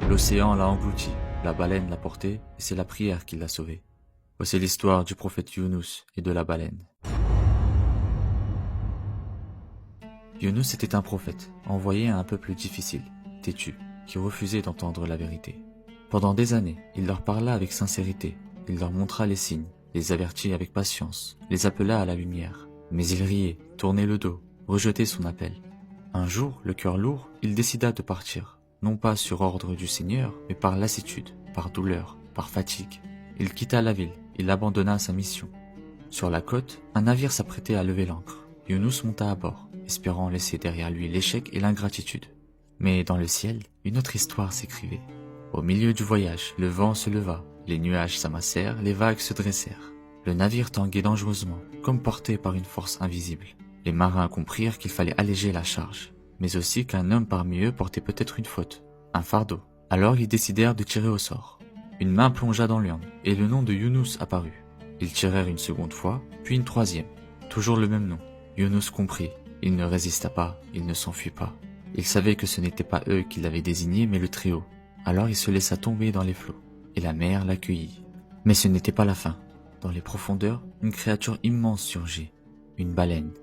L'océan l'a englouti, la baleine l'a porté, et c'est la prière qui l'a sauvé. Voici l'histoire du prophète Younous et de la baleine. Younous était un prophète, envoyé à un peuple difficile, têtu, qui refusait d'entendre la vérité. Pendant des années, il leur parla avec sincérité, il leur montra les signes, les avertit avec patience, les appela à la lumière. Mais ils riaient, tournaient le dos, rejetaient son appel. Un jour, le cœur lourd, il décida de partir, non pas sur ordre du Seigneur, mais par lassitude, par douleur, par fatigue. Il quitta la ville, il abandonna sa mission. Sur la côte, un navire s'apprêtait à lever l'ancre. Younous monta à bord, espérant laisser derrière lui l'échec et l'ingratitude. Mais dans le ciel, une autre histoire s'écrivait. Au milieu du voyage, le vent se leva, les nuages s'amassèrent, les vagues se dressèrent. Le navire tanguait dangereusement, comme porté par une force invisible. Les marins comprirent qu'il fallait alléger la charge, mais aussi qu'un homme parmi eux portait peut-être une faute, un fardeau. Alors ils décidèrent de tirer au sort. Une main plongea dans l'urne, et le nom de Younous apparut. Ils tirèrent une seconde fois, puis une troisième. Toujours le même nom. Younous comprit. Il ne résista pas, il ne s'enfuit pas. Il savait que ce n'était pas eux qui l'avaient désigné, mais le Très-Haut. Alors il se laissa tomber dans les flots, et la mer l'accueillit. Mais ce n'était pas la fin. Dans les profondeurs, une créature immense surgit. Une baleine.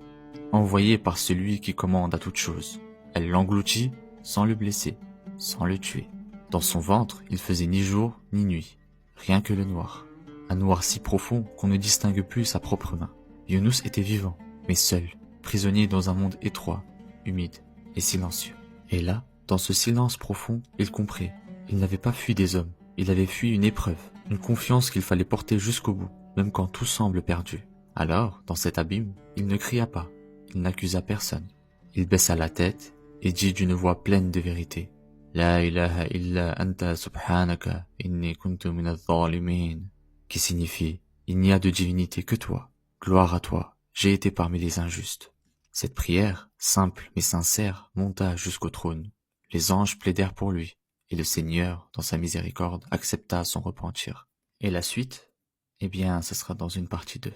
Envoyée par celui qui commande à toute chose. Elle l'engloutit, sans le blesser, sans le tuer. Dans son ventre, il faisait ni jour, ni nuit. Rien que le noir. Un noir si profond qu'on ne distingue plus sa propre main. Younous était vivant, mais seul, prisonnier dans un monde étroit, humide et silencieux. Et là, dans ce silence profond, il comprit. Il n'avait pas fui des hommes, il avait fui une épreuve, une confiance qu'il fallait porter jusqu'au bout, même quand tout semble perdu. Alors, dans cet abîme, il ne cria pas, il n'accusa personne. Il baissa la tête et dit d'une voix pleine de vérité. La ilaha illa anta subhanaka inni kuntu minadh dhalimin. Qui signifie, il n'y a de divinité que toi. Gloire à toi, j'ai été parmi les injustes. Cette prière, simple mais sincère, monta jusqu'au trône. Les anges plaidèrent pour lui, et le Seigneur, dans sa miséricorde, accepta son repentir. Et la suite? Eh bien, ce sera dans une partie 2.